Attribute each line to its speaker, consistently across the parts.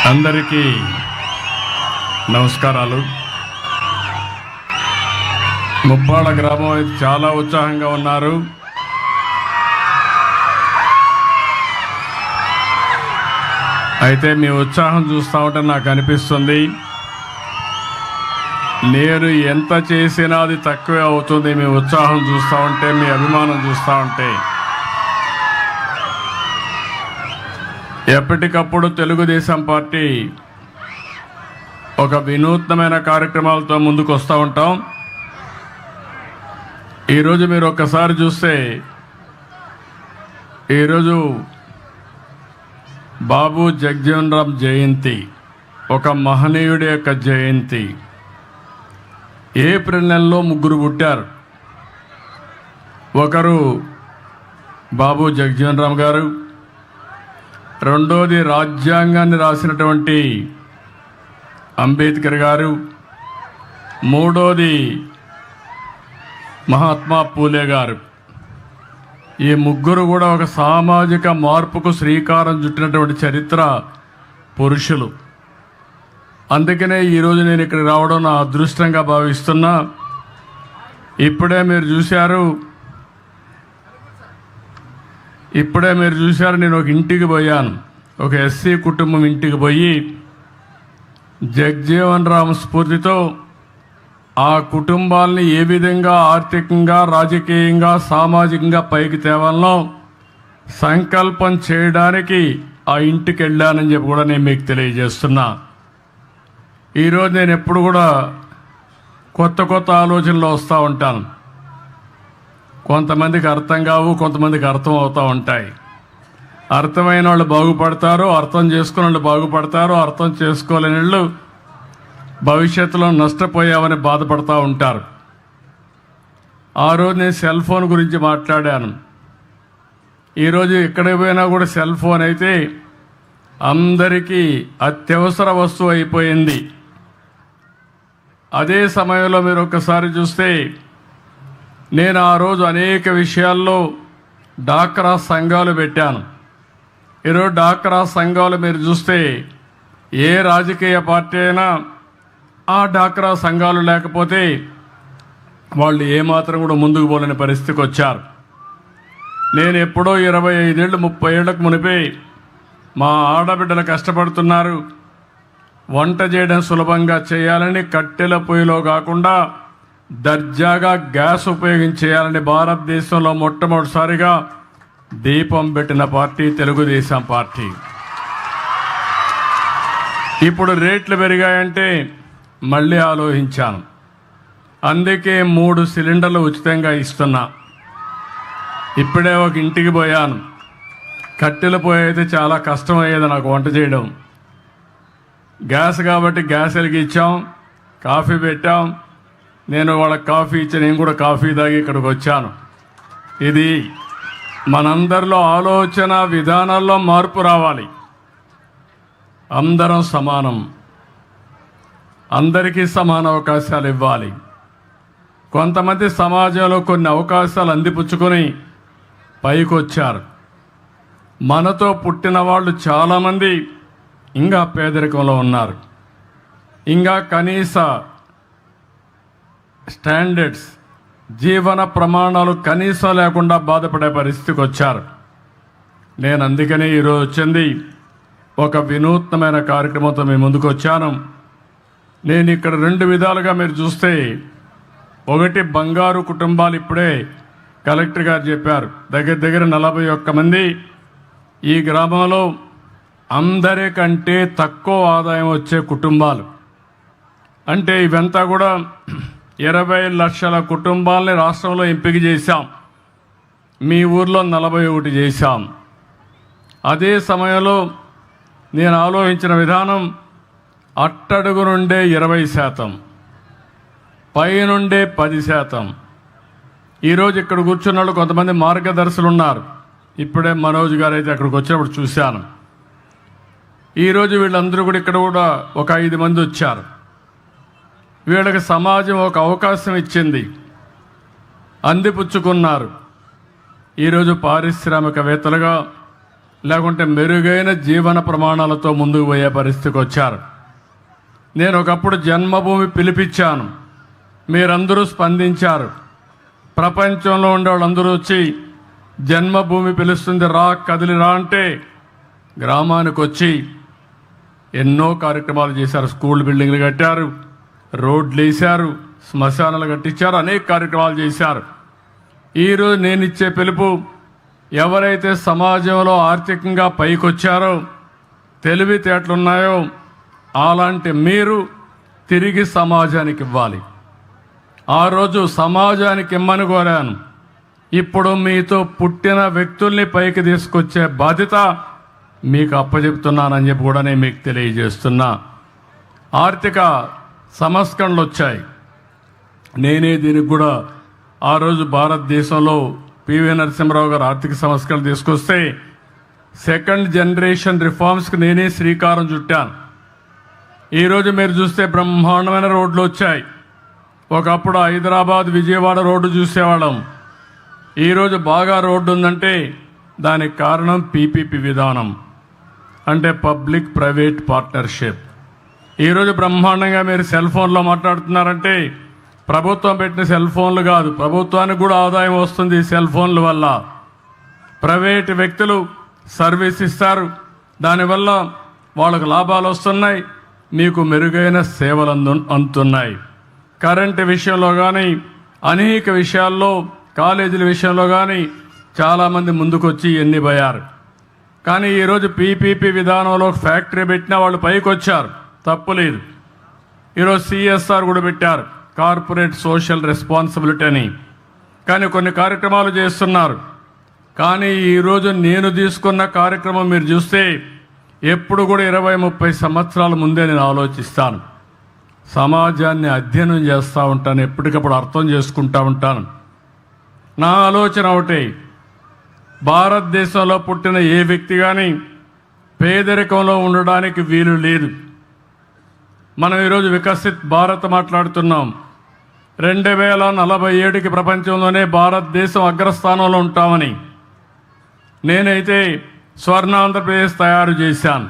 Speaker 1: అందరికీ నమస్కారాలు. ముప్పాళ్ళ గ్రామం అయితే చాలా ఉత్సాహంగా ఉన్నారు. అయితే మీ ఉత్సాహం చూస్తూ ఉంటే నాకు అనిపిస్తుంది, నేను ఎంత చేసినా అది తక్కువే అవుతుంది. మీ ఉత్సాహం చూస్తూ ఉంటే, మీ అభిమానం చూస్తూ ఉంటే. ఎప్పటికప్పుడు తెలుగుదేశం పార్టీ ఒక వినూత్నమైన కార్యక్రమాలతో ముందుకు వస్తూ ఉంటాం. ఈరోజు మీరు ఒక్కసారి చూస్తే, ఈరోజు బాబు జగజ్జీవన్ రామ్ జయంతి, ఒక మహనీయుడి యొక్క జయంతి. ఏప్రిల్ నెలలో ముగ్గురు పుట్టారు. ఒకరు బాబు జగజ్జీవన్ రామ్ గారు, రెండోది రాజ్యాంగాన్ని రాసినటువంటి అంబేద్కర్ గారు, మూడోది మహాత్మా పూలే గారు. ఈ ముగ్గురు కూడా ఒక సామాజిక మార్పుకు శ్రీకారం చుట్టినటువంటి చరిత్ర పురుషులు. అందుకనే ఈరోజు నేను ఇక్కడికి రావడం నా అదృష్టంగా భావిస్తున్నా. ఇప్పుడే మీరు చూశారు, నేను ఒక ఇంటికి పోయాను. ఒక ఎస్సీ కుటుంబం ఇంటికి పోయి జగజ్జీవన్ రామ్ స్ఫూర్తితో ఆ కుటుంబాలని ఏ విధంగా ఆర్థికంగా, రాజకీయంగా, సామాజికంగా పైకి తేవాలనో సంకల్పం చేయడానికి ఆ ఇంటికి వెళ్ళానని చెప్పి కూడా నేను మీకు తెలియజేస్తున్నా. ఈరోజు నేను ఎప్పుడు కూడా కొత్త కొత్త ఆలోచనలు వస్తూ ఉంటాను. కొంతమందికి అర్థం కావు, కొంతమందికి అర్థం అవుతూ ఉంటాయి. అర్థమైన వాళ్ళు బాగుపడతారు, అర్థం చేసుకున్న వాళ్ళు బాగుపడతారు. అర్థం చేసుకోలేని వాళ్ళు భవిష్యత్తులో నష్టపోయామని బాధపడుతూ ఉంటారు. ఆ రోజు నేను సెల్ ఫోన్ గురించి మాట్లాడాను. ఈరోజు ఎక్కడికి పోయినా కూడా సెల్ ఫోన్ అయితే అందరికీ అత్యవసర వస్తువు అయిపోయింది. అదే సమయంలో మీరు ఒక్కసారి చూస్తే, నేను ఆ రోజు అనేక విషయాల్లో డాక్రా సంఘాలు పెట్టాను. ఈరోజు డాక్రా సంఘాలు మీరు చూస్తే, ఏ రాజకీయ పార్టీ అయినా ఆ డాక్రా సంఘాలు లేకపోతే వాళ్ళు ఏమాత్రం కూడా ముందుకు పోలేని పరిస్థితికి వచ్చారు. నేను ఎప్పుడో 25 ఏళ్ళు 30 ఏళ్లకు మునిపే మా ఆడబిడ్డలు కష్టపడుతున్నారు, వంట చేయడం సులభంగా చేయాలని కట్టెల పొయ్యిలో కాకుండా దర్జాగా గ్యాస్ ఉపయోగించేయాలని భారతదేశంలో మొట్టమొదటిసారిగా దీపం పెట్టిన పార్టీ తెలుగుదేశం పార్టీ. ఇప్పుడు రేట్లు పెరిగాయంటే మళ్ళీ ఆలోచించాను. అందుకే 3 సిలిండర్లు ఉచితంగా ఇస్తున్నా. ఇప్పుడే ఒక ఇంటికి పోయాను. కట్టెల పొయ్యి అయితే చాలా కష్టమయ్యేది నాకు వంట చేయడం. గ్యాస్ కాబట్టి గ్యాస్ వెలిగించాం, కాఫీ పెట్టాం. నేను వాళ్ళకి కాఫీ ఇచ్చి నేను కూడా కాఫీ తాగి ఇక్కడికి వచ్చాను. ఇది మనందరిలో ఆలోచన విధానాల్లో మార్పు రావాలి. అందరం సమానం, అందరికీ సమాన అవకాశాలు ఇవ్వాలి. కొంతమంది సమాజంలో కొన్ని అవకాశాలు అందిపుచ్చుకొని పైకి వచ్చారు. మనతో పుట్టిన వాళ్ళు చాలామంది ఇంకా పేదరికంలో ఉన్నారు. ఇంకా కనీస స్టాండర్డ్స్, జీవన ప్రమాణాలు కనీసం లేకుండా బాధపడే పరిస్థితికి వచ్చారు. నేను అందుకనే ఈరోజు వచ్చింది ఒక వినూత్నమైన కార్యక్రమంతో మేము ముందుకు వచ్చాను. నేను ఇక్కడ 2 విధాలుగా మీరు చూస్తే, ఒకటి బంగారు కుటుంబాలు. ఇప్పుడే కలెక్టర్ గారు చెప్పారు, దగ్గర 41 మంది ఈ గ్రామంలో అందరికంటే తక్కువ ఆదాయం వచ్చే కుటుంబాలు. అంటే ఇవంతా కూడా 20 లక్షల కుటుంబాలని రాష్ట్రంలో ఎంపిక చేశాం. మీ ఊర్లో 41 చేశాం. అదే సమయంలో నేను ఆలోచించిన విధానం, అట్టడుగు నుండే 20%, పైనుండే 10%. ఈరోజు ఇక్కడ కూర్చున్న వాళ్ళు కొంతమంది మార్గదర్శులు ఉన్నారు. ఇప్పుడే మనోజ్ గారు అయితే అక్కడికి వచ్చినప్పుడు చూశాను. ఈరోజు వీళ్ళందరూ కూడా ఇక్కడ కూడా ఒక 5 మంది వచ్చారు. వీళ్ళకి సమాజం ఒక అవకాశం ఇచ్చింది, అందిపుచ్చుకున్నారు. ఈరోజు పారిశ్రామికవేత్తలుగా లేకుంటే మెరుగైన జీవన ప్రమాణాలతో ముందుకు పోయే పరిస్థితికి వచ్చారు. నేను ఒకప్పుడు జన్మభూమి పిలిపించాను, మీరందరూ స్పందించారు. ప్రపంచంలో ఉండే వాళ్ళందరూ వచ్చి జన్మభూమి పిలుస్తుంది రా, కదిలి రా అంటే గ్రామానికి వచ్చి ఎన్నో కార్యక్రమాలు చేశారు. స్కూల్ బిల్డింగ్లు కట్టారు, రోడ్లు వేశారు, శ్మశానాలు కట్టించారు, అనేక కార్యక్రమాలు చేశారు. ఈరోజు నేను ఇచ్చే పిలుపు, ఎవరైతే సమాజంలో ఆర్థికంగా పైకొచ్చారో, తెలివితేటలున్నాయో అలాంటి మీరు తిరిగి సమాజానికి ఇవ్వాలి. ఆ రోజు సమాజానికి ఇమ్మని కోరాను. ఇప్పుడు మీతో పుట్టిన వ్యక్తుల్ని పైకి తీసుకొచ్చే బాధ్యత మీకు అప్పచెప్తున్నానని చెప్పి కూడా నేను మీకు తెలియజేస్తున్నా. ఆర్థిక సంస్కరణలు వచ్చాయి. నేనే దీనికి కూడా ఆ రోజు భారతదేశంలో పివి నరసింహారావు గారు ఆర్థిక సంస్కరణలు తీసుకొస్తే సెకండ్ జనరేషన్ రిఫార్మ్స్కి నేనే శ్రీకారం చుట్టాను. ఈరోజు మీరు చూస్తే బ్రహ్మాండమైన రోడ్లు వచ్చాయి. ఒకప్పుడు హైదరాబాద్ విజయవాడ రోడ్డు చూసేవాళ్ళం. ఈరోజు బాగా రోడ్డు ఉందంటే దానికి కారణం పీపీపీ విధానం, అంటే పబ్లిక్ ప్రైవేట్ పార్ట్నర్షిప్. ఈరోజు బ్రహ్మాండంగా మీరు సెల్ ఫోన్లో మాట్లాడుతున్నారంటే ప్రభుత్వం పెట్టిన సెల్ ఫోన్లు కాదు, ప్రభుత్వానికి కూడా ఆదాయం వస్తుంది ఈ సెల్ ఫోన్ల వల్ల. ప్రైవేట్ వ్యక్తులు సర్వీస్ ఇస్తారు, దానివల్ల వాళ్ళకు లాభాలు వస్తున్నాయి, మీకు మెరుగైన సేవలు అందుతున్నాయి. కరెంటు విషయంలో కానీ అనేక విషయాల్లో, కాలేజీల విషయంలో కానీ చాలామంది ముందుకొచ్చి ఎన్ని పోయారు. కానీ ఈరోజు పీపీపీ విధానంలో ఫ్యాక్టరీ పెట్టినా వాళ్ళు పైకి వచ్చారు, తప్పులేదు. ఈరోజు సిఎస్ఆర్ కూడా పెట్టారు, కార్పొరేట్ సోషల్ రెస్పాన్సిబిలిటీ అని. కానీ కొన్ని కార్యక్రమాలు చేస్తున్నారు. కానీ ఈరోజు నేను తీసుకున్న కార్యక్రమం మీరు చూస్తే ఎప్పుడు కూడా 20-30 సంవత్సరాల ముందే నేను ఆలోచిస్తాను. సమాజాన్ని అధ్యయనం చేస్తూ ఉంటాను, ఎప్పటికప్పుడు అర్థం చేసుకుంటూ ఉంటాను. నా ఆలోచన ఒకటే, భారతదేశంలో పుట్టిన ఏ వ్యక్తి కానీ పేదరికంలో ఉండడానికి వీలు లేదు. మనం ఈరోజు వికసిత్ భారత్ మాట్లాడుతున్నాం. 2047కి ప్రపంచంలోనే భారతదేశం అగ్రస్థానంలో ఉంటామని నేనైతే స్వర్ణాంధ్రప్రదేశ్ తయారు చేశాను.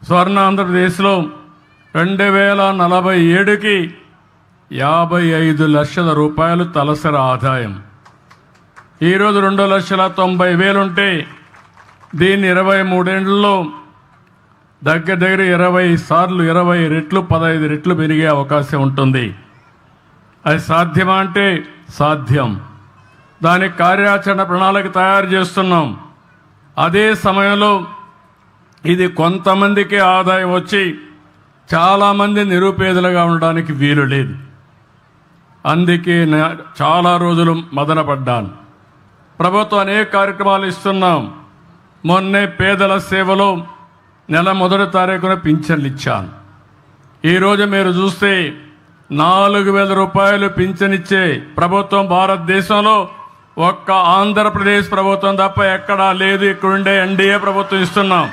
Speaker 1: స్వర్ణాంధ్రప్రదేశ్లో 2047కి 55 లక్షల రూపాయలు తలసరి ఆదాయం. ఈరోజు 2,90,000 ఉంటే దీన్ని 23 ఏళ్లలో దగ్గర 20 సార్లు 20 రెట్లు 15 రెట్లు పెరిగే అవకాశం ఉంటుంది. అది సాధ్యమా అంటే సాధ్యం. దానికి కార్యాచరణ ప్రణాళిక తయారు చేస్తున్నాం. అదే సమయంలో ఇది కొంతమందికి ఆదాయం వచ్చి చాలామంది నిరుపేదలుగా ఉండడానికి వీలు లేదు. అందుకే చాలా రోజులు మదనపడ్డాను. ప్రభుత్వం అనేక కార్యక్రమాలు ఇస్తున్నాం. మొన్నే పేదల సేవలో నెల 1వ తారీఖున పింఛన్లు ఇచ్చాను. ఈరోజు మీరు చూస్తే 4,000 రూపాయలు పింఛనిచ్చే ప్రభుత్వం భారతదేశంలో ఒక్క ఆంధ్రప్రదేశ్ ప్రభుత్వం తప్ప ఎక్కడా లేదు. ఇక్కడుండే ఎన్డీఏ ప్రభుత్వం ఇస్తున్నాం.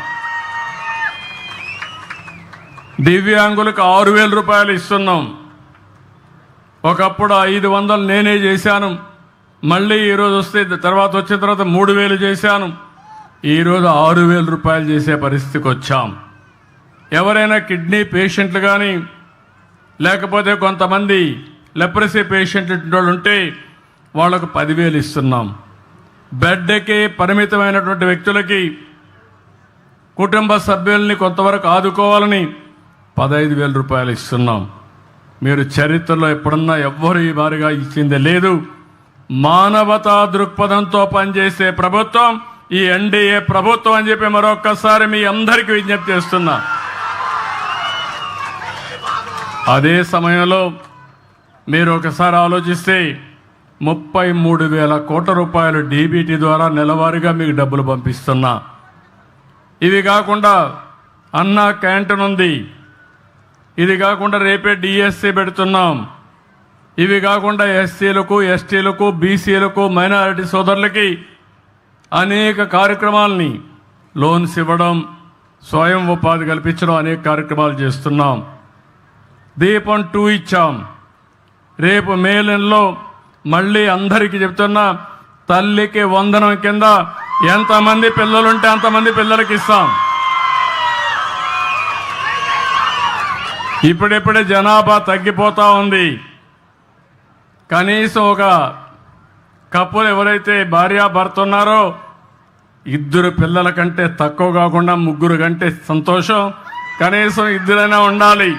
Speaker 1: దివ్యాంగులకు 6,000 రూపాయలు ఇస్తున్నాం. ఒకప్పుడు 500 నేనే చేశాను. మళ్ళీ ఈరోజు వస్తే తర్వాత వచ్చిన తర్వాత 3,000 చేశాను. ఈరోజు 6,000 రూపాయలు చేసే పరిస్థితికి వచ్చాం. ఎవరైనా కిడ్నీ పేషెంట్లు కానీ లేకపోతే కొంతమంది లెప్రసీ పేషెంట్లు ఉంటే వాళ్లకు 10,000 ఇస్తున్నాం. బెడ్కి పరిమితమైనటువంటి వ్యక్తులకి కుటుంబ సభ్యుల్ని కొంతవరకు ఆదుకోవాలని 15,000 రూపాయలు ఇస్తున్నాం. మీరు చరిత్రలో ఎప్పుడన్నా ఎవ్వరు ఈ మారిగా ఇచ్చింది లేదు. మానవతా దృక్పథంతో పనిచేసే ప్రభుత్వం ఈ ఎన్డీఏ ప్రభుత్వం అని చెప్పి మరొక్కసారి మీ అందరికీ విజ్ఞప్తి చేస్తున్నా. అదే సమయంలో మీరు ఒకసారి ఆలోచిస్తే 33,000 కోట్ల రూపాయలు డీబీటీ ద్వారా నెలవారీగా మీకు డబ్బులు పంపిస్తున్నా. ఇవి కాకుండా అన్నా క్యాంటీన్ ఉంది. ఇది కాకుండా రేపే డిఎస్సి పెడుతున్నాం. ఇవి కాకుండా ఎస్సీలకు, ఎస్టీలకు, బీసీలకు, మైనారిటీ సోదరులకి అనేక కార్యక్రమాలని లోన్స్ ఇవ్వడం, స్వయం ఉపాధి కల్పించడం అనేక కార్యక్రమాలు చేస్తున్నాం. దీపం 2 ఇచ్చాం. రేపు మే నెలలో మళ్ళీ అందరికీ చెప్తున్నా, తల్లికి వందనం కింద ఎంతమంది పిల్లలుంటే అంతమంది పిల్లలకి ఇస్తాం. ఇప్పుడిప్పుడే జనాభా తగ్గిపోతూ ఉంది. కనీసం ఒక కప్పులు ఎవరైతే భార్యాభర్త ఉన్నారో 2 పిల్లల కంటే తక్కువ కాకుండా 3 కంటే సంతోషం. కనీసం 2 ఉండాలి.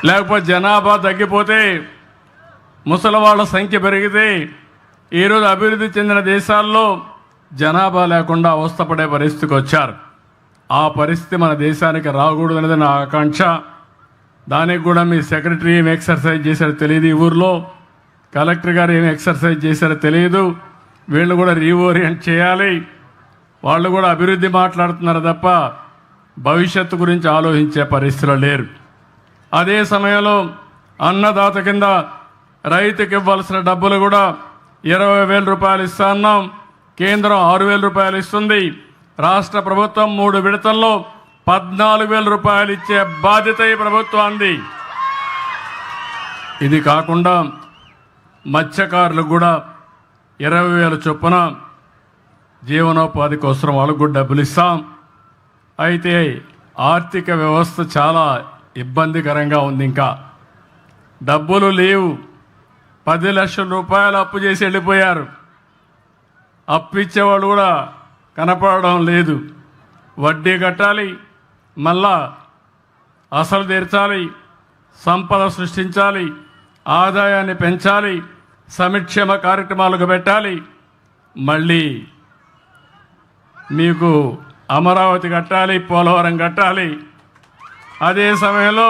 Speaker 1: లేకపోతే జనాభా తగ్గిపోతే ముసలివాళ్ళ సంఖ్య పెరిగితే ఈరోజు అభివృద్ధి చెందిన దేశాల్లో జనాభా లేకుండా అవస్థపడే పరిస్థితికి వచ్చారు. ఆ పరిస్థితి మన దేశానికి రాకూడదు అనేది నా ఆకాంక్ష. దానికి కూడా మీ సెక్రటరీ ఏం ఎక్సర్సైజ్ చేశారో తెలియదు, ఈ ఊర్లో కలెక్టర్ గారు ఏం ఎక్సర్సైజ్ చేశారో తెలియదు. వీళ్ళు కూడా రీఓరియంట్ చేయాలి. వాళ్ళు కూడా అభివృద్ధి మాట్లాడుతున్నారు తప్ప భవిష్యత్తు గురించి ఆలోచించే పరిస్థితులు లేరు. అదే సమయంలో అన్నదాత కింద రైతుకి ఇవ్వాల్సిన డబ్బులు కూడా 20,000 రూపాయలు ఇస్తా అన్నాం. కేంద్రం 6,000 రూపాయలు ఇస్తుంది. రాష్ట్ర ప్రభుత్వం 3 విడతల్లో 14,000 రూపాయలు ఇచ్చే బాధ్యత ఈ ప్రభుత్వానికి. ఇది కాకుండా మత్స్యకారులకు కూడా 20,000 చొప్పున జీవనోపాధి కోసం వాళ్ళకు కూడా డబ్బులు ఇస్తాం. అయితే ఆర్థిక వ్యవస్థ చాలా ఇబ్బందికరంగా ఉంది. ఇంకా డబ్బులు లేవు. 10 లక్షల రూపాయలు అప్పు చేసి వెళ్ళిపోయారు. అప్పు ఇచ్చేవాళ్ళు కూడా కనపడడం లేదు. వడ్డీ కట్టాలి, మళ్ళా అసలు తీర్చాలి, సంపద సృష్టించాలి, ఆదాయాన్ని పెంచాలి, సంక్షేమ కార్యక్రమాలకు పెట్టాలి, మళ్ళీ మీకు అమరావతి కట్టాలి, పోలవరం కట్టాలి. అదే సమయంలో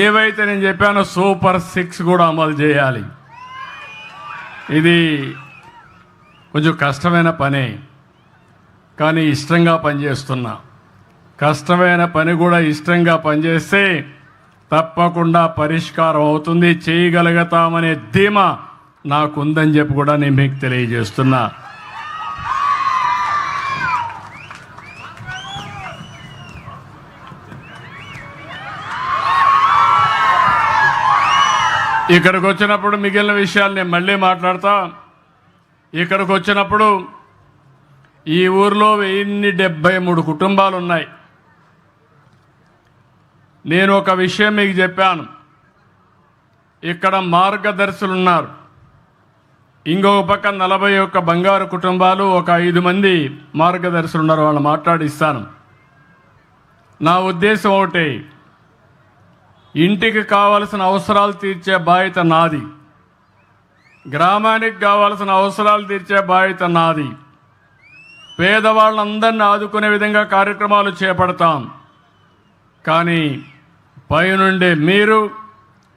Speaker 1: ఏవైతే నేను చెప్పానో సూపర్ 6 కూడా అమలు చేయాలి. ఇది కొంచెం కష్టమైన పనే, కానీ ఇష్టంగా పనిచేస్తున్నా. కష్టమైన పని కూడా ఇష్టంగా పనిచేస్తే తప్పకుండా పరిష్కారం అవుతుంది, చేయగలుగుతామనే ధీమా నాకుందని చెప్పి కూడా నేను మీకు తెలియజేస్తున్నా. ఇక్కడికి వచ్చినప్పుడు మిగిలిన విషయాలు నేను మళ్ళీ మాట్లాడతా. ఇక్కడికి వచ్చినప్పుడు ఈ ఊర్లో 1073 కుటుంబాలు ఉన్నాయి. నేను ఒక విషయం మీకు చెప్పాను. ఇక్కడ మార్గదర్శులు ఉన్నారు. ఇంకొక పక్క 41 బంగారు కుటుంబాలు, ఒక 5 మంది మార్గదర్శులు ఉన్నారు. వాళ్ళు మాట్లాడిస్తాను. నా ఉద్దేశం ఒకటే, ఇంటికి కావలసిన అవసరాలు తీర్చే బాధ్యత నాది, గ్రామానికి కావాల్సిన అవసరాలు తీర్చే బాధ్యత నాది. పేదవాళ్ళందరినీ ఆదుకునే విధంగా కార్యక్రమాలు చేపడతాం. కానీ పైనుండే మీరు,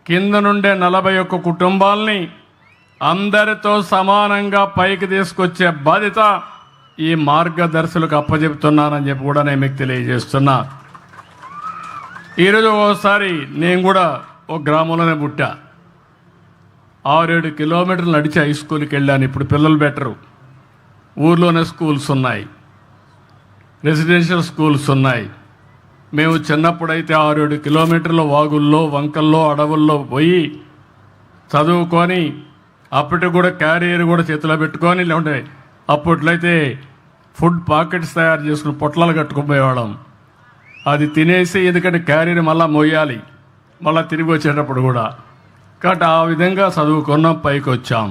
Speaker 1: కింద నుండే 41 కుటుంబాలని అందరితో సమానంగా పైకి తీసుకొచ్చే బాధ్యత ఈ మార్గదర్శులకు అప్పచెప్తున్నానని చెప్పి కూడా నేను మీకు తెలియజేస్తున్నా. ఈరోజు ఒకసారి నేను కూడా ఒక గ్రామంలోనే పుట్టా. 6-7 కిలోమీటర్లు నడిచి హై స్కూల్కి వెళ్ళాను. ఇప్పుడు పిల్లలు బెటరు. ఊర్లోనే స్కూల్స్ ఉన్నాయి, రెసిడెన్షియల్ స్కూల్స్ ఉన్నాయి. మేము చిన్నప్పుడైతే 6-7 కిలోమీటర్ల వాగుల్లో, వంకల్లో, అడవుల్లో పోయి చదువుకొని అప్పటికి కూడా క్యారియర్ కూడా చేతిలో పెట్టుకొని, లేకుంటే అప్పట్లయితే ఫుడ్ పాకెట్స్ తయారు చేసుకుని పొట్లాలు కట్టుకుపోయేవాళ్ళం. అది తినేసి, ఎందుకంటే క్యారియర్ మళ్ళీ మోయాలి మళ్ళీ తిరిగి వచ్చేటప్పుడు కూడా. కాబట్టి ఆ విధంగా చదువుకున్నాం, పైకి వచ్చాం,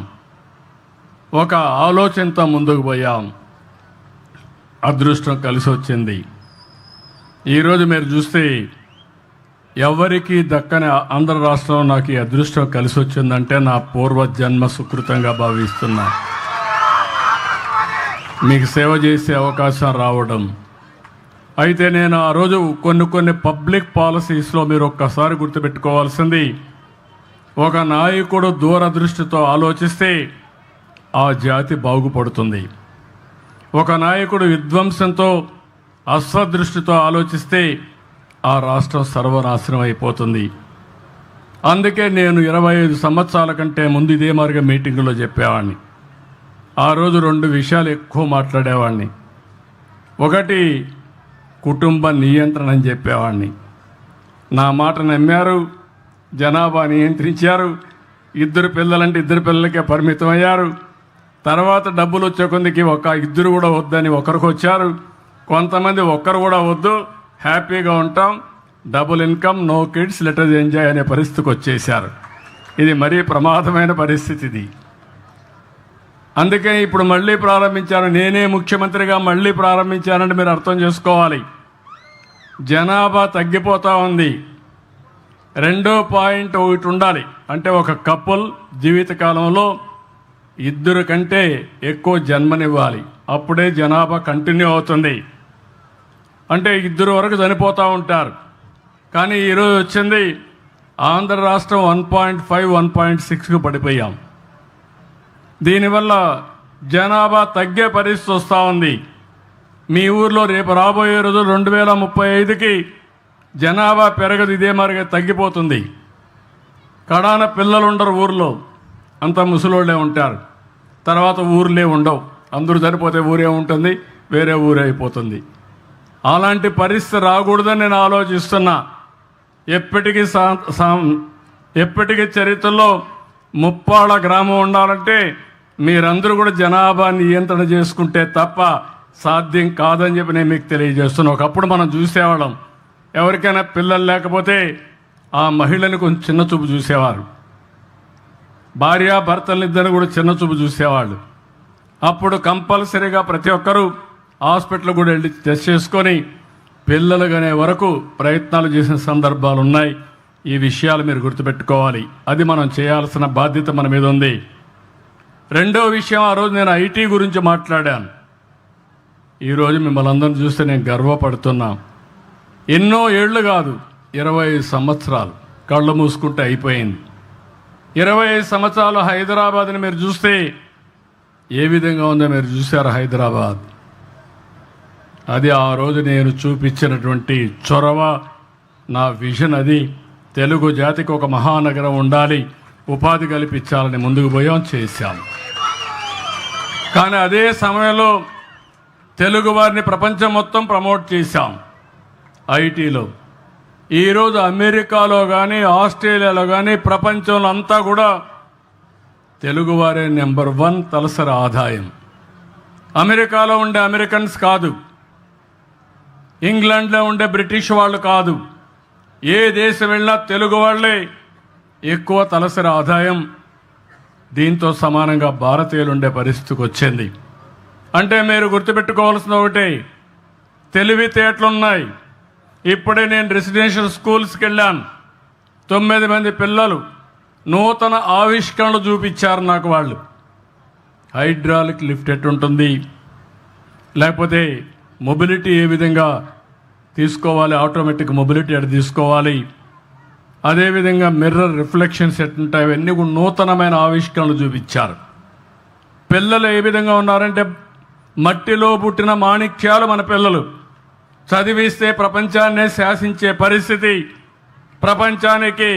Speaker 1: ఒక ఆలోచనతో ముందుకు పోయాం. అదృష్టం కలిసి వచ్చింది. ఈరోజు మీరు చూస్తే ఎవరికి దక్కని ఆంధ్ర రాష్ట్రంలో నాకు ఈ అదృష్టం కలిసి వచ్చిందంటే నా పూర్వజన్మ సుకృతంగా భావిస్తున్నా. మీకు సేవ చేసే అవకాశం రావడం. అయితే నేను ఆ రోజు కొన్ని పబ్లిక్ పాలసీస్లో మీరు ఒక్కసారి గుర్తుపెట్టుకోవాల్సింది, ఒక నాయకుడు దూరదృష్టితో ఆలోచిస్తే ఆ జాతి బాగుపడుతుంది. ఒక నాయకుడు విధ్వంసంతో, అస్వదృష్టితో ఆలోచిస్తే ఆ రాష్ట్రం సర్వనాశనం అయిపోతుంది. అందుకే నేను 25 సంవత్సరాల కంటే ముందు ఇదే మార్గం మీటింగులో చెప్పేవాడిని. ఆ రోజు 2 విషయాలు ఎక్కువ మాట్లాడేవాడిని. ఒకటి కుటుంబ నియంత్రణ అని చెప్పేవాడిని. నా మాట నమ్మారు, జనాభా నియంత్రించారు. 2 పిల్లలంటే 2 పిల్లలకే పరిమితం అయ్యారు. తర్వాత డబ్బులు వచ్చే కొందికి ఇద్దరు కూడా వద్దని ఒకరికి వచ్చారు. కొంతమంది ఒక్కరు కూడా వద్దు, హ్యాపీగా ఉంటాం, డబుల్ ఇన్కమ్, నో కిడ్స్, లెటర్స్ ఎంజాయ్ అనే పరిస్థితికి వచ్చేసారు. ఇది మరీ ప్రమాదమైన పరిస్థితి ఇది. అందుకే ఇప్పుడు మళ్ళీ ప్రారంభించాను, నేనే ముఖ్యమంత్రిగా మళ్ళీ ప్రారంభించానంటే మీరు అర్థం చేసుకోవాలి. జనాభా తగ్గిపోతూ ఉంది. 2.1 ఉండాలి. అంటే ఒక కపుల్ జీవితకాలంలో 2 కంటే ఎక్కువ జన్మనివ్వాలి. అప్పుడే జనాభా కంటిన్యూ అవుతుంది. అంటే 2 వరకు చనిపోతూ ఉంటారు. కానీ ఈరోజు వచ్చింది ఆంధ్ర రాష్ట్రం 1.5, 1.6కు పడిపోయాం. దీనివల్ల జనాభా తగ్గే పరిస్థితి వస్తూ ఉంది. మీ ఊర్లో రేపు రాబోయే రోజు 2035కి జనాభా పెరగదు, ఇదే మరిగా తగ్గిపోతుంది. కడాన పిల్లలు ఉండరు ఊర్లో, అంతా ముసలోళ్ళే ఉంటారు. తర్వాత ఊర్లే ఉండవు, అందరూ చనిపోతే ఊరే ఉంటుంది, వేరే ఊరే అయిపోతుంది. అలాంటి పరిస్థితి రాకూడదని నేను ఆలోచిస్తున్నా. ఎప్పటికీ చరిత్రలో ముప్పాళ్ళ గ్రామం ఉండాలంటే మీరందరూ కూడా జనాభా నియంత్రణ చేసుకుంటే తప్ప సాధ్యం కాదని చెప్పి నేను మీకు తెలియజేస్తున్నా. ఒకప్పుడు మనం చూసేవాళ్ళం, ఎవరికైనా పిల్లలు లేకపోతే ఆ మహిళని కొంచెం చిన్న చూపు చూసేవారు, భార్యాభర్తలిద్దరిని కూడా చిన్న చూపు చూసేవాళ్ళు. అప్పుడు కంపల్సరీగా ప్రతి ఒక్కరూ హాస్పిటల్ కూడా వెళ్ళి టెస్ట్ చేసుకొని పిల్లలు కనే వరకు ప్రయత్నాలు చేసిన సందర్భాలు ఉన్నాయి. ఈ విషయాలు మీరు గుర్తుపెట్టుకోవాలి. అది మనం చేయాల్సిన బాధ్యత మన మీద ఉంది. రెండో విషయం, ఆ రోజు నేను ఐటీ గురించి మాట్లాడాను. ఈరోజు మిమ్మల్ని అందరిని చూస్తే నేను గర్వపడుతున్నా. ఎన్నో ఏళ్ళు కాదు, 25 సంవత్సరాలు కళ్ళు మూసుకుంటే అయిపోయింది. 25 సంవత్సరాలు హైదరాబాద్ని మీరు చూస్తే ఏ విధంగా ఉందో మీరు చూశారు. హైదరాబాద్ అది ఆ రోజు నేను చూపించినటువంటి చొరవ, నా విజన్ అది. తెలుగు జాతికి ఒక మహానగరం ఉండాలి, ఉపాధి కల్పించాలని ముందుకు పోయాం, చేశాం. కానీ అదే సమయంలో తెలుగు వారిని ప్రపంచం మొత్తం ప్రమోట్ చేశాం ఐటీలో. ఈరోజు అమెరికాలో కానీ ఆస్ట్రేలియాలో కానీ ప్రపంచంలో అంతా కూడా తెలుగువారే నెంబర్ 1 తలసరి ఆదాయం. అమెరికాలో ఉండే అమెరికన్స్ కాదు, ఇంగ్లాండ్లో ఉండే బ్రిటిష్ వాళ్ళు కాదు, ఏ దేశం వెళ్ళినా తెలుగు వాళ్ళే ఎక్కువ తలసరి ఆదాయం. దీంతో సమానంగా భారతీయులు ఉండే పరిస్థితికి వచ్చింది. అంటే మీరు గుర్తుపెట్టుకోవాల్సిన ఒకటే, తెలివితేటలున్నాయి. ఇప్పుడే నేను రెసిడెన్షియల్ స్కూల్స్కి వెళ్ళాను. 9 మంది పిల్లలు నూతన ఆవిష్కరణలు చూపించారు నాకు. వాళ్ళు హైడ్రాలిక్ లిఫ్ట్ ఎట్టుంటుంది, లేకపోతే మొబిలిటీ ఏ విధంగా తీసుకోవాలి, ఆటోమేటిక్ మొబిలిటీ ఎట్లా తీసుకోవాలి, అదేవిధంగా మిర్రర్ రిఫ్లెక్షన్స్ ఎట్లుంటాయి, అవన్నీ కూడా నూతనమైన ఆవిష్కరణలు చూపించారు. పిల్లలు ఏ విధంగా ఉన్నారంటే మట్టిలో పుట్టిన మాణిక్యాలు మన పిల్లలు. చదివిస్తే ప్రపంచాన్నే శాసించే పరిస్థితి, ప్రపంచానికి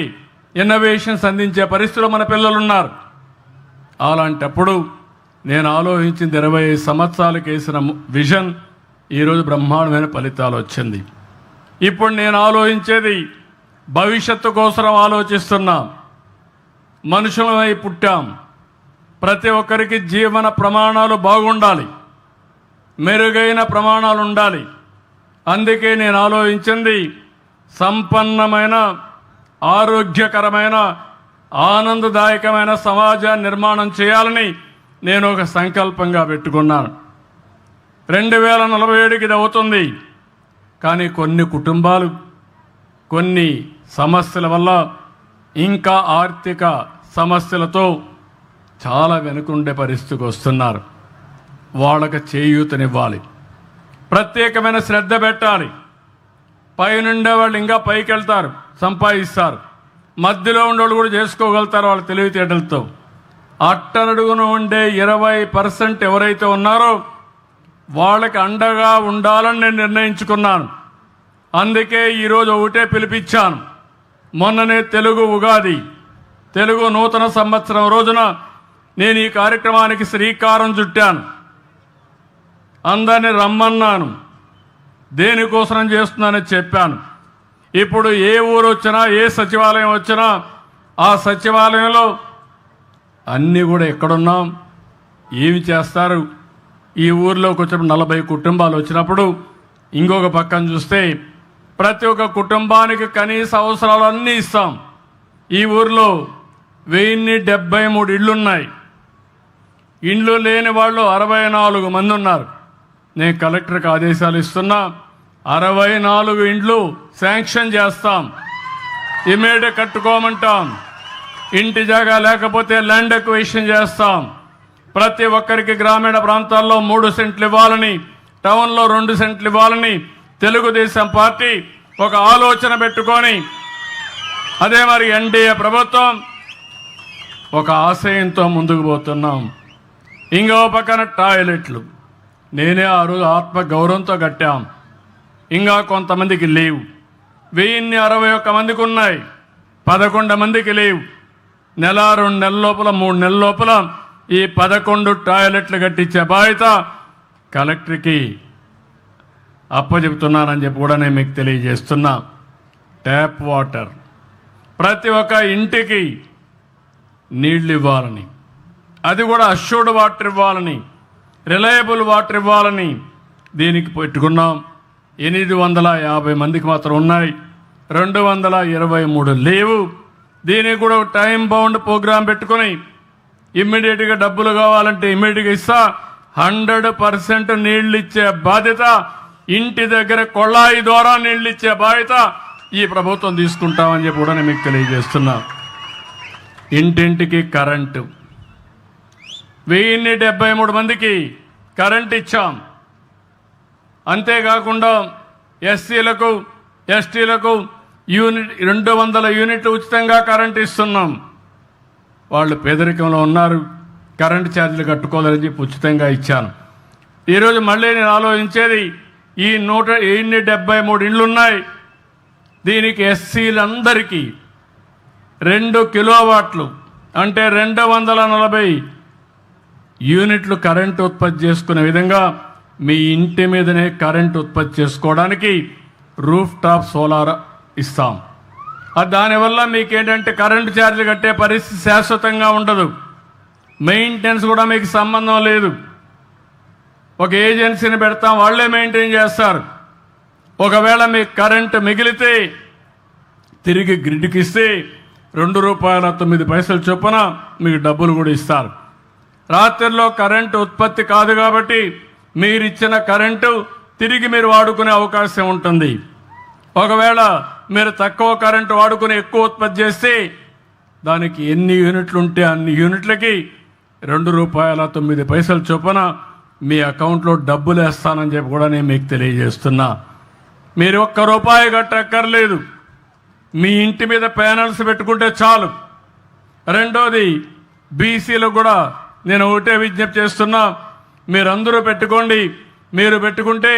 Speaker 1: ఇన్నోవేషన్స్ అందించే పరిస్థితిలో మన పిల్లలు ఉన్నారు. అలాంటప్పుడు నేను ఆలోచించింది 25 సంవత్సరాలకు వేసిన విజన్ ఈరోజు బ్రహ్మాండమైన ఫలితాలు వచ్చింది. ఇప్పుడు నేను ఆలోచించేది భవిష్యత్తు కోసం ఆలోచిస్తున్నాం. మనుషులమై పుట్టాం, ప్రతి ఒక్కరికి జీవన ప్రమాణాలు బాగుండాలి, మెరుగైన ప్రమాణాలు ఉండాలి. అందుకే నేను ఆలోచించింది సంపన్నమైన, ఆరోగ్యకరమైన, ఆనందదాయకమైన సమాజాన్ని నిర్మాణం చేయాలని నేను ఒక సంకల్పంగా పెట్టుకున్నాను. 2047కి ఇది అవుతుంది. కానీ కొన్ని కుటుంబాలు కొన్ని సమస్యల వల్ల, ఇంకా ఆర్థిక సమస్యలతో చాలా వెనుకుండే పరిస్థితికి వస్తున్నారు. వాళ్ళకి చేయూతనివ్వాలి, ప్రత్యేకమైన శ్రద్ధ పెట్టాలి. పైనుండే వాళ్ళు ఇంకా పైకి వెళ్తారు, సంపాదిస్తారు. మధ్యలో ఉండేవాళ్ళు కూడా చేసుకోగలుగుతారు వాళ్ళ తెలివితేటలతో. అట్టడుగున ఉండే 20% ఎవరైతే ఉన్నారో వాళ్ళకి అండగా ఉండాలని నేను నిర్ణయించుకున్నాను. అందుకే ఈరోజు ఒకటే పిలిపించాను. మొన్ననే తెలుగు ఉగాది, తెలుగు నూతన సంవత్సరం రోజున నేను ఈ కార్యక్రమానికి శ్రీకారం చుట్టాను. అందరిని రమ్మన్నాను, దేనికోసం చేస్తున్నానని చెప్పాను. ఇప్పుడు ఏ ఊరు వచ్చినా, ఏ సచివాలయం వచ్చినా ఆ సచివాలయంలో అన్నీ కూడా ఎక్కడున్నాం, ఏమి చేస్తారు? ఈ ఊర్లోకి వచ్చినప్పుడు 40 కుటుంబాలు వచ్చినప్పుడు ఇంకొక పక్కన చూస్తే ప్రతి ఒక్క కుటుంబానికి కనీస అవసరాలన్నీ ఇస్తాం. ఈ ఊర్లో 1073 ఇళ్ళున్నాయి. ఇండ్లు లేని వాళ్ళు 64 మంది ఉన్నారు. నేను కలెక్టర్కి ఆదేశాలు ఇస్తున్నా, 64 ఇండ్లు శాంక్షన్ చేస్తాం. ఇమీడియట్ కట్టుకోమంటాం. ఇంటి జాగా లేకపోతే ల్యాండ్ ఎక్విజిషన్ చేస్తాం. ప్రతి ఒక్కరికి గ్రామీణ ప్రాంతాల్లో 3 సెంట్లు ఇవ్వాలని, టౌన్లో 2 సెంట్లు ఇవ్వాలని తెలుగుదేశం పార్టీ ఒక ఆలోచన పెట్టుకొని, అదే మరి ఎన్డీఏ ప్రభుత్వం ఒక ఆశయంతో ముందుకు పోతున్నాం. ఇంకో పక్కన టాయిలెట్లు నేనే ఆ రోజు ఆత్మ గౌరవంతో కట్టాం. ఇంకా కొంతమందికి లేవు. 1061 మందికి ఉన్నాయి, 11 మందికి లేవు. నెల 2 నెలల లోపల 3 నెలల లోపల ఈ 11 టాయిలెట్లు కట్టించే బాధ్యత కలెక్టర్కి అప్పచెబుతున్నానని చెప్పి కూడా నేను మీకు తెలియజేస్తున్నా. ట్యాప్ వాటర్ ప్రతి ఒక్క ఇంటికి నీళ్ళు ఇవ్వాలని, అది కూడా అష్యూర్డ్ వాటర్ ఇవ్వాలని, రిలయబుల్ వాటర్ ఇవ్వాలని దీనికి పెట్టుకున్నాం. 850 మందికి మాత్రం ఉన్నాయి, 223 లేవు. దీనికి కూడా ఒక టైం బౌండ్ ప్రోగ్రాం పెట్టుకొని ఇమ్మీడియట్గా డబ్బులు కావాలంటే ఇమ్మీడియట్గా ఇస్తా. 100% నీళ్లు ఇచ్చే బాధ్యత, ఇంటి దగ్గర కొళాయి ద్వారా నీళ్లు ఇచ్చే బాధ్యత ఈ ప్రభుత్వం తీసుకుంటామని చెప్పి కూడా నేను మీకు తెలియజేస్తున్నా. ఇంటింటికి కరెంటు 1073 మందికి కరెంట్ ఇచ్చాం. అంతేకాకుండా ఎస్సీలకు ఎస్టీలకు 200 యూనిట్లు ఉచితంగా కరెంట్ ఇస్తున్నాం. వాళ్ళు పేదరికంలో ఉన్నారు, కరెంటు ఛార్జీలు కట్టుకోవాలని చెప్పి ఉచితంగా ఇచ్చాను. ఈరోజు మళ్ళీ నేను ఆలోచించేది, ఈ 173 ఇండ్లు ఉన్నాయి. దీనికి ఎస్సీలందరికీ 2 కిలోవాట్లు అంటే 240 యూనిట్లు కరెంటు ఉత్పత్తి చేసుకునే విధంగా మీ ఇంటి మీదనే కరెంటు ఉత్పత్తి చేసుకోవడానికి రూఫ్ టాప్ సోలార్ ఇస్తాం. దానివల్ల మీకేంటంటే కరెంటు ఛార్జీలు కట్టే పరిస్థితి శాశ్వతంగా ఉండదు. మెయింటెనెన్స్ కూడా మీకు సంబంధం లేదు. ఒక ఏజెన్సీని పెడతాం, వాళ్ళే మెయింటైన్ చేస్తారు. ఒకవేళ మీకు కరెంటు మిగిలితే తిరిగి గ్రిడ్కి ఇస్తే ₹2.09 చొప్పున మీకు డబ్బులు కూడా ఇస్తారు. రాత్రిలో కరెంటు ఉత్పత్తి కాదు కాబట్టి మీరిచ్చిన కరెంటు తిరిగి మీరు వాడుకునే అవకాశం ఉంటుంది. ఒకవేళ మీరు తక్కువ కరెంటు వాడుకుని ఎక్కువ ఉత్పత్తి చేస్తే దానికి ఎన్ని యూనిట్లు ఉంటే అన్ని యూనిట్లకి ₹2.09 చొప్పున మీ అకౌంట్లో డబ్బులు వేస్తానని చెప్పి కూడా నేను మీకు తెలియజేస్తున్నా. మీరు ₹1 కట్టక్కర్లేదు. మీ ఇంటి మీద ప్యానల్స్ పెట్టుకుంటే చాలు. రెండోది, బీసీలకు కూడా నేను ఒకటే విజ్ఞప్తి చేస్తున్నా, మీరందరూ పెట్టుకోండి. మీరు పెట్టుకుంటే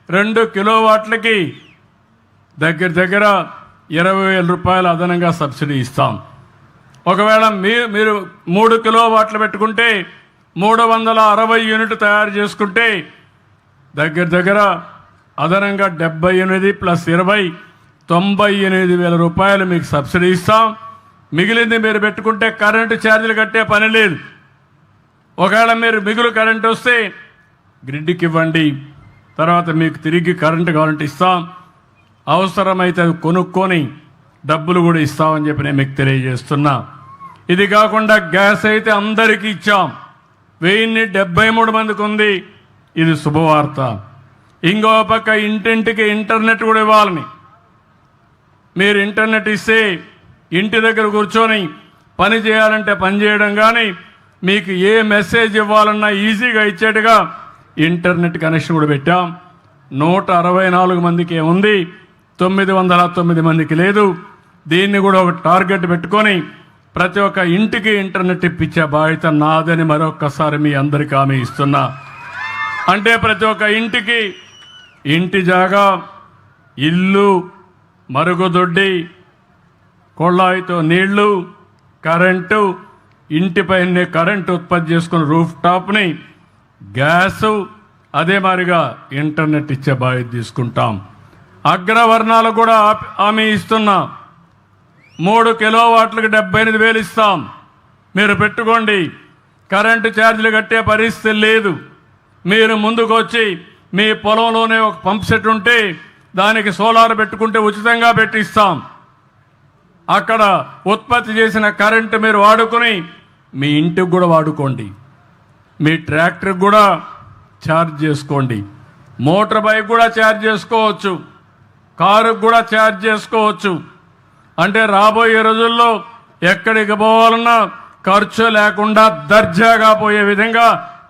Speaker 1: 2 కిలోవాట్లకి దగ్గర 20,000 అదనంగా సబ్సిడీ ఇస్తాం. ఒకవేళ మీరు 3 కిలోవాట్లు పెట్టుకుంటే 360 యూనిట్లు తయారు చేసుకుంటే దగ్గర అదనంగా 78 + 20 ₹98,000 మీకు సబ్సిడీ ఇస్తాం. మిగిలింది మీరు పెట్టుకుంటే కరెంటు ఛార్జీలు కట్టే పని లేదు. ఒకవేళ మీరు మిగులు కరెంటు వస్తే గ్రిడ్కి ఇవ్వండి, తర్వాత మీకు తిరిగి కరెంటు కావాలంటే ఇస్తాం. అవసరమైతే అది కొనుక్కొని డబ్బులు కూడా ఇస్తామని చెప్పి నేను మీకు తెలియజేస్తున్నా. ఇది కాకుండా గ్యాస్ అయితే అందరికీ ఇచ్చాం. 1073 మందికి ఉంది. ఇది శుభవార్త. ఇంకో పక్క ఇంటింటికి ఇంటర్నెట్ కూడా ఇవ్వాలని, మీరు ఇంటర్నెట్ ఇస్తే ఇంటి దగ్గర కూర్చొని పని చేయాలంటే పని చేయడం, కానీ మీకు ఏ మెసేజ్ ఇవ్వాలన్నా ఈజీగా ఇచ్చేట్టుగా ఇంటర్నెట్ కనెక్షన్ కూడా పెట్టాం. 164 మందికి ఉంది, 909 మందికి లేదు. దీన్ని కూడా ఒక టార్గెట్ పెట్టుకొని ప్రతి ఒక్క ఇంటికి ఇంటర్నెట్ ఇప్పించే బాధ్యత నాదని మరొక్కసారి మీ అందరికీ హామీ ఇస్తున్నా. అంటే ప్రతి ఒక్క ఇంటికి ఇంటి జాగా, ఇల్లు, మరుగుదొడ్డి, కొళాయితో నీళ్లు, కరెంటు, ఇంటిపైనే కరెంటు ఉత్పత్తి చేసుకుని రూఫ్ టాప్ని, గ్యాసు, అదే మాదిరిగా ఇంటర్నెట్ ఇచ్చే బాధ్యత తీసుకుంటాం. అగ్రవర్ణాలు కూడా హామీ ఇస్తున్నా. 3 కిలోవాట్లకు 78,000 ఇస్తాం. మీరు పెట్టుకోండి. కరెంటు ఛార్జీలు కట్టే పరిస్థితి లేదు. మీరు ముందుకు వచ్చి మీ పొలంలోనే ఒక పంప్ సెట్ ఉంటే దానికి సోలార్ పెట్టుకుంటే ఉచితంగా పెట్టిస్తాం. అక్కడ ఉత్పత్తి చేసిన కరెంటు మీరు వాడుకొని మీ ఇంటికి కూడా వాడుకోండి, మీ ట్రాక్టర్కి కూడా ఛార్జ్ చేసుకోండి, మోటార్ బైక్ కూడా ఛార్జ్ చేసుకోవచ్చు, కారుకు కూడా ఛార్జ్ చేసుకోవచ్చు. అంటే రాబోయే రోజుల్లో ఎక్కడికి పోవాలన్నా ఖర్చు లేకుండా దర్జాగా పోయే విధంగా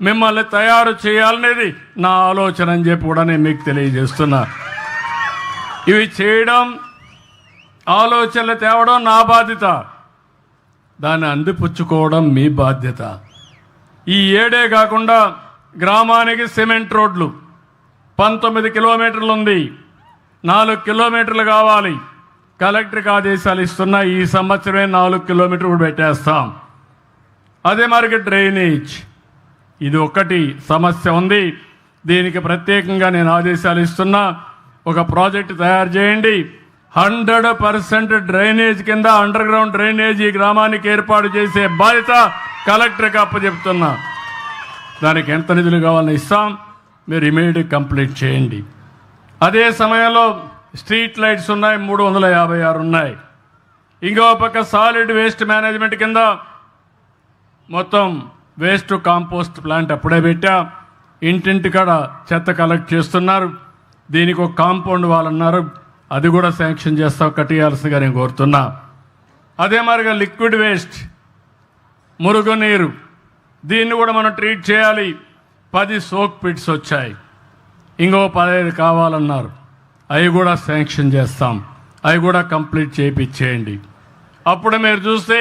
Speaker 1: మిమ్మల్ని తయారు చేయాలనేది నా ఆలోచన అని చెప్పి కూడా నేను మీకు తెలియజేస్తున్నా. ఇవి చేయడం, ఆలోచనలు తేవడం నా బాధ్యత, దాన్ని అందిపుచ్చుకోవడం మీ బాధ్యత. ఈ ఏడే కాకుండా గ్రామానికి సిమెంట్ రోడ్లు 19 కిలోమీటర్లు ఉంది, 4 కిలోమీటర్లు కావాలి. కలెక్టర్కి ఆదేశాలు ఇస్తున్నా, ఈ సంవత్సరమే 4 కిలోమీటర్లు పెట్టేస్తాం. అదే మరి డ్రైనేజ్, ఇది ఒకటి సమస్య ఉంది, దీనికి ప్రత్యేకంగా నేను ఆదేశాలు ఇస్తున్నా. ఒక ప్రాజెక్టు తయారు చేయండి, 100% డ్రైనేజ్ కింద అండర్ గ్రౌండ్ డ్రైనేజ్ ఈ గ్రామానికి ఏర్పాటు చేసే బాధ్యత కలెక్టర్కి అప్పచెప్తున్నా. దానికి ఎంత నిధులు కావాలని ఇస్తాం, మీరు ఇమీడియట్ కంప్లీట్ చేయండి. అదే సమయంలో స్ట్రీట్ లైట్స్ ఉన్నాయి, 356 ఉన్నాయి. ఇంకో పక్క సాలిడ్ వేస్ట్ మేనేజ్మెంట్ కింద మొత్తం వేస్ట్ కాంపోస్ట్ ప్లాంట్ అప్పుడే పెట్టా, ఇంటింటికాడ చెత్త కలెక్ట్ చేస్తున్నారు. దీనికి ఒక కాంపౌండ్ వాళ్ళన్నారు, అది కూడా శాంక్షన్ చేస్తా, కట్టియాల్సిందిగా నేను కోరుతున్నా. అదే మరిగా లిక్విడ్ వేస్ట్, మురుగునీరు, దీన్ని కూడా మనం ట్రీట్ చేయాలి. 10 సోక్ పిట్స్ వచ్చాయి, ఇంకో 15 కావాలన్నారు, అవి కూడా శాంక్షన్ చేస్తాం, అవి కూడా కంప్లీట్ చేయించేయండి. అప్పుడు మీరు చూస్తే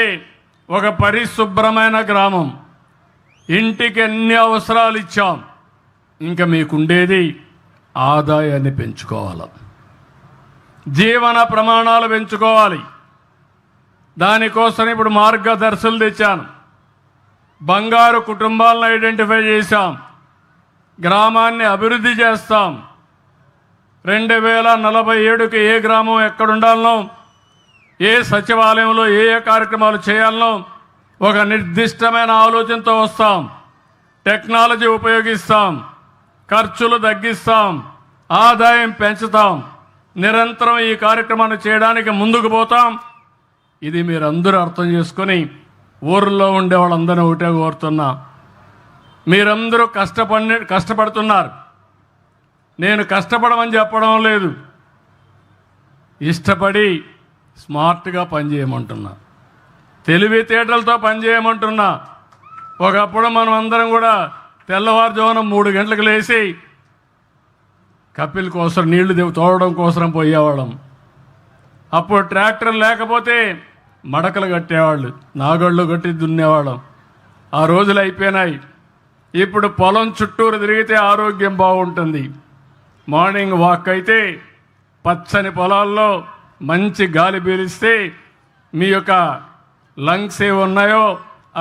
Speaker 1: ఒక పరిశుభ్రమైన గ్రామం, ఇంటికి ఎన్ని అవసరాలు ఇచ్చాం, ఇంకా మీకుండేది ఆదాయాన్ని పెంచుకోవాలి, జీవన ప్రమాణాలు పెంచుకోవాలి. దానికోసం ఇప్పుడు మార్గదర్శులు తెచ్చాను, బంగారు కుటుంబాలను ఐడెంటిఫై చేశాం, గ్రామాన్ని అభివృద్ధి చేస్తాం. 2047కి ఏ గ్రామం ఎక్కడుండాలనో, ఏ సచివాలయంలో ఏ కార్యక్రమాలు చేయాలనో ఒక నిర్దిష్టమైన ఆలోచనతో వస్తాం. టెక్నాలజీ ఉపయోగిస్తాం, ఖర్చులు తగ్గిస్తాం, ఆదాయం పెంచుతాం. నిరంతరం ఈ కార్యక్రమాన్ని చేయడానికి ముందుకు పోతాం. ఇది మీరందరూ అర్థం చేసుకొని ఊర్లో ఉండే వాళ్ళందరినీ ఒకటే కోరుతున్నా, మీరందరూ కష్టపడుతున్నారు. నేను కష్టపడమని చెప్పడం లేదు, ఇష్టపడి స్మార్ట్గా పనిచేయమంటున్నా, తెలివితేటలతో పనిచేయమంటున్నా. ఒకప్పుడు మనం అందరం కూడా తెల్లవారుజామున 3 గంటలకు లేచి కపిల్ కోసం నీళ్లు తోడడం కోసం పోయేవాళ్ళం. అప్పుడు ట్రాక్టర్ లేకపోతే మడకలు కట్టేవాళ్ళు, నాగళ్ళు కట్టి దున్నేవాళ్ళం. ఆ రోజులు అయిపోయినాయి. ఇప్పుడు పొలం చుట్టూరు తిరిగితే ఆరోగ్యం బాగుంటుంది. మార్నింగ్ వాక్ అయితే పచ్చని పొలాల్లో మంచి గాలి పీలిస్తే మీ యొక్క లంగ్స్ ఏవి ఉన్నాయో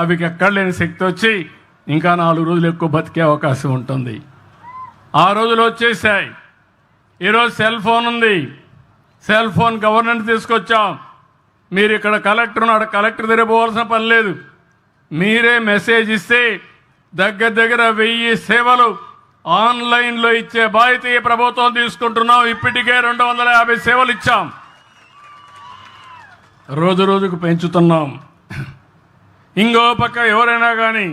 Speaker 1: అవి ఎక్కడ లేని శక్తి వచ్చి ఇంకా 4 రోజులు ఎక్కువ బతికే అవకాశం ఉంటుంది. ఆ రోజులు వచ్చేసాయి. ఈరోజు సెల్ ఫోన్ ఉంది, సెల్ ఫోన్ గవర్నెన్స్ తీసుకొచ్చాం. మీరు ఇక్కడ కలెక్టర్ ఉన్నాడు, కలెక్టర్ దగ్గర పోవాల్సిన పని లేదు. మీరే మెసేజ్ ఇస్తే దగ్గర 1000 సేవలు ఆన్లైన్లో ఇచ్చే బాధ్యత ఈ ప్రభుత్వం తీసుకుంటున్నాం. ఇప్పటికే 250 సేవలు ఇచ్చాం, రోజు రోజుకు పెంచుతున్నాం. ఇంకో పక్క ఎవరైనా కానీ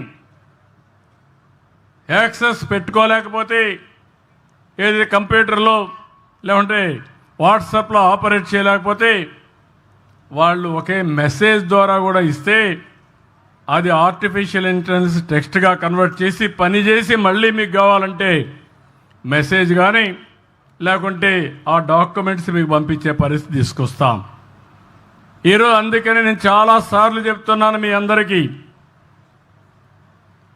Speaker 1: యాక్సెస్ పెట్టుకోలేకపోతే ఏది కంప్యూటర్లో లేకుంటే వాట్సాప్లో ఆపరేట్ చేయలేకపోతే వాళ్ళు ఒకే మెసేజ్ ద్వారా కూడా ఇస్తే అది ఆర్టిఫిషియల్ ఇంటెలిజెన్స్ టెక్స్ట్గా కన్వర్ట్ చేసి పని చేసి మళ్ళీ మీకు కావాలంటే మెసేజ్ కానీ లేకుంటే ఆ డాక్యుమెంట్స్ మీకు పంపించే పరిస్థితి తీసుకొస్తాం. ఈరోజు అందుకని నేను చాలాసార్లు చెప్తున్నాను మీ అందరికీ,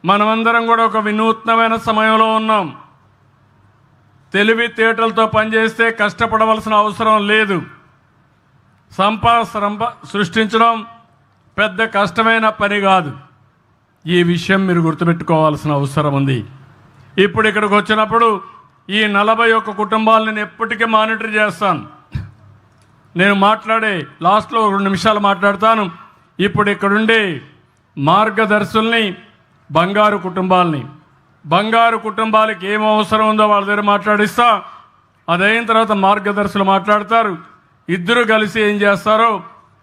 Speaker 1: మనమందరం కూడా ఒక వినూత్నమైన సమయంలో ఉన్నాం. తెలివితేటలతో పనిచేస్తే కష్టపడవలసిన అవసరం లేదు. సంపద సృష్టించడం పెద్ద కష్టమైన పని కాదు. ఈ విషయం మీరు గుర్తుపెట్టుకోవాల్సిన అవసరం ఉంది. ఇప్పుడు ఇక్కడికి వచ్చినప్పుడు ఈ 41 కుటుంబాలను నేను ఎప్పటికీ మానిటర్ చేస్తాను. నేను మాట్లాడే లాస్ట్లో 2 నిమిషాలు మాట్లాడతాను. ఇప్పుడు ఇక్కడుండే మార్గదర్శుల్ని బంగారు కుటుంబాలకి ఏం అవసరం ఉందో వాళ్ళ దగ్గర మాట్లాడిస్తా. అదైన తర్వాత మార్గదర్శులు మాట్లాడతారు. ఇద్దరు కలిసి ఏం చేస్తారో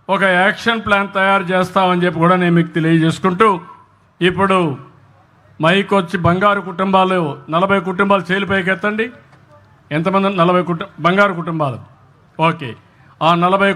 Speaker 1: ఒక యాక్షన్ ప్లాన్ తయారు చేస్తామని చెప్పి కూడా నేను మీకు తెలియజేసుకుంటూ, ఇప్పుడు మైక్ వచ్చి బంగారు కుటుంబాలు 40 కుటుంబాలు చేలిపైకి ఎత్తండి. ఎంతమంది? 40 బంగారు కుటుంబాలు. ఓకే, ఆ 40